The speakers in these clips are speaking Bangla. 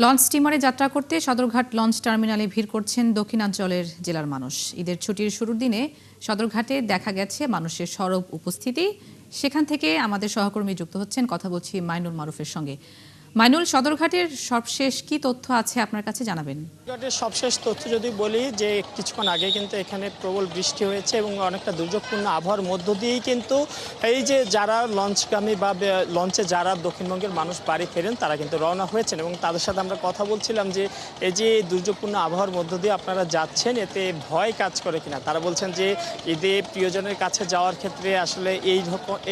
লঞ্চ স্টিমারে যাত্রা করতে সদরঘাট লঞ্চ টার্মিনালে ভিড় করছেন দক্ষিণাঞ্চলের জেলার মানুষ। ঈদের ছুটির শুরুর দিনে সদরঘাটে দেখা গেছে মানুষের সরব উপস্থিতি। সেখান থেকে আমাদের সহকর্মী যুক্ত হচ্ছেন, কথা বলছি মাইনুল মারুফের সঙ্গে। মাইনুল, সদরঘাটের সবশেষ কি তথ্য আছে আপনার কাছে জানাবেন? সদরঘাটের সবশেষ তথ্য যদি বলি যে কিছুক্ষণ আগে কিন্তু এখানে প্রবল বৃষ্টি হয়েছে এবং অনেকটা দুর্যোগপূর্ণ আবহাওয়ার মধ্য দিয়েই কিন্তু এই যে যারা লঞ্চগামী বা লঞ্চে যারা দক্ষিণবঙ্গের মানুষ বাড়ি ফেরেন তারা কিন্তু রওনা হয়েছেন এবং তাদের সাথে আমরা কথা বলছিলাম যে এই যে দুর্যোগপূর্ণ আবহাওয়ার মধ্য দিয়ে আপনারা যাচ্ছেন, এতে ভয় কাজ করে কিনা। তারা বলছেন যে ঈদে প্রিয়জনের কাছে যাওয়ার ক্ষেত্রে আসলে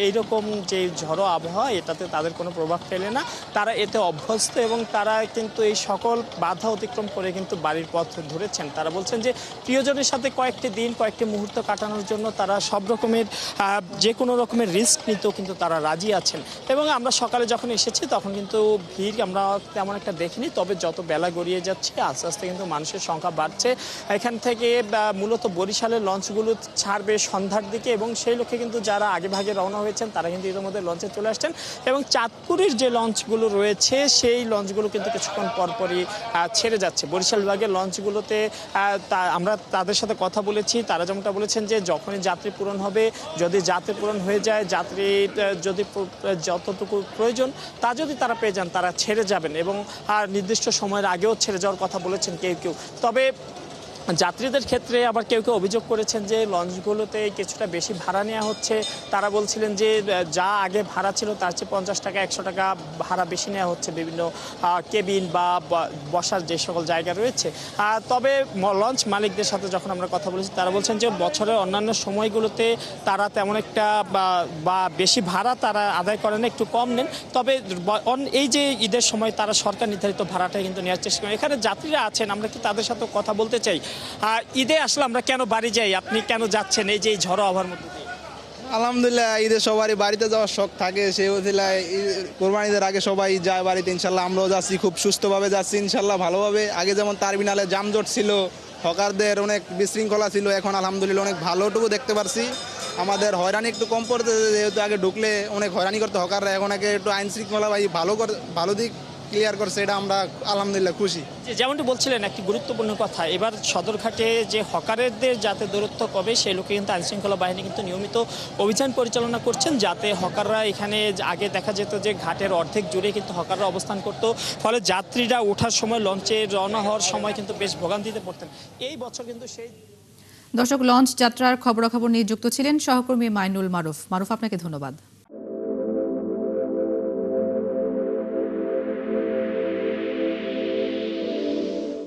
এইরকম যে ঝড়ো আবহাওয়া, এটাতে তাদের কোনো প্রভাব ফেলে না। তারা এতে অভ্যস্ত এবং তারা কিন্তু এই সকল বাধা অতিক্রম করে কিন্তু বাড়ির পথ ধরেছেন। তারা বলছেন যে প্রিয়জনের সাথে কয়েকটি মুহূর্ত কাটানোর জন্য তারা সব রকমের যে কোনো রকমের রিস্ক নিতেও কিন্তু তারা রাজি আছেন। এবং আমরা সকালে যখন এসেছি তখন কিন্তু ভিড় আমরা তেমন একটা দেখিনি, তবে যত বেলা গড়িয়ে যাচ্ছে আস্তে আস্তে কিন্তু মানুষের সংখ্যা বাড়ছে। এখান থেকে মূলত বরিশালের লঞ্চগুলো ছাড়বে সন্ধ্যার দিকে এবং সেই লক্ষ্যে কিন্তু যারা আগে ভাগে রওনা হয়েছেন তারা কিন্তু এর মধ্যে লঞ্চে চলে আসছেন এবং চাঁদপুরের যে লঞ্চগুলো রয়েছে সেই লঞ্চগুলো কিন্তু কিছুক্ষণ পরপরই ছেড়ে যাচ্ছে। বরিশাল বিভাগের লঞ্চগুলোতে আমরা তাদের সাথে কথা বলেছি, তারা যেমনটা বলেছেন যে যখনই যাত্রী পূরণ হবে, যদি যাত্রী পূরণ হয়ে যায়, যাত্রী যদি যতটুকু প্রয়োজন তা যদি তারা পেয়ে যান তারা ছেড়ে যাবেন এবং নির্দিষ্ট সময়ের আগেও ছেড়ে যাওয়ার কথা বলেছেন কেউ। তবে যাত্রীদের ক্ষেত্রে আবার কেউ অভিযোগ করেছেন যে লঞ্চগুলোতে কিছুটা বেশি ভাড়া নেওয়া হচ্ছে। তারা বলছিলেন যে যা আগে ভাড়া ছিল তার চেয়ে 50 টাকা 100 টাকা ভাড়া বেশি নেওয়া হচ্ছে বিভিন্ন কেবিন বা বসার যে সকল জায়গা রয়েছে। তবে লঞ্চ মালিকদের সাথে যখন আমরা কথা বলেছি তারা বলছেন যে বছরের অন্যান্য সময়গুলোতে তারা তেমন একটা বা বেশি ভাড়া তারা আদায় করেন, একটু কম নেন। তবে এই যে ঈদের সময় তারা সরকার নির্ধারিত ভাড়াটা কিন্তু নেওয়ার চেষ্টা করেন। এখানে যাত্রীরা আছেন, আমরা কি তাদের সাথে কথা বলতে চাই। ঈদে আসলে আমরা কেন বাড়ি যাই, আপনি কেন যাচ্ছেন এই যে ঝড়ো আবহাওয়ার মধ্যে দিয়ে? আলহামদুলিল্লাহ, ঈদে সবারই বাড়িতে যাওয়ার শখ থাকে। সেই ওসিলায় কোরবানিদের আগে সবাই যায় বাড়িতে। ইনশাল্লাহ আমরাও যাচ্ছি, খুব সুস্থভাবে যাচ্ছি ইনশাল্লাহ, ভালোভাবে। আগে যেমন টার্মিনালে জামজট ছিল, হকারদের অনেক বিশৃঙ্খলা ছিল, এখন আলহামদুলিল্লাহ অনেক ভালোটুকু দেখতে পারছি। আমাদের হয়রানি একটু কম পড়তে, যেহেতু আগে ঢুকলে অনেক হয়রানি করতে হকাররা, এখন আগে একটু আইন শৃঙ্খলা ভালো দিক ক্লিয়ার করছে, এটা আমরা আলহামদুলিল্লাহ খুশি। যেমনটি বলছিলেন একটি গুরুত্বপূর্ণ কথা, এবার সদরঘাটে যে হকারদের যাতে দূরত্ব কবে সেই লোকে কিন্তু আইনশৃঙ্খলা বাহিনী কিন্তু নিয়মিত অভিযান পরিচালনা করছেন, যাতে হকাররা এখানে আগে দেখা যেত যে ঘাটের অর্ধেক জুড়ে কিন্তু হকাররা অবস্থান করত, ফলে যাত্রীরা ওঠার সময় লঞ্চে রওনা হওয়ার সময় কিন্তু বেশ ভোগান্তিতে পড়তেন। এই বছর কিন্তু সেই দর্শক, লঞ্চ যাত্রার খবরাখবর নিয়ে যুক্ত ছিলেন সহকর্মী মাইনুল মারুফ। আপনাকে ধন্যবাদ।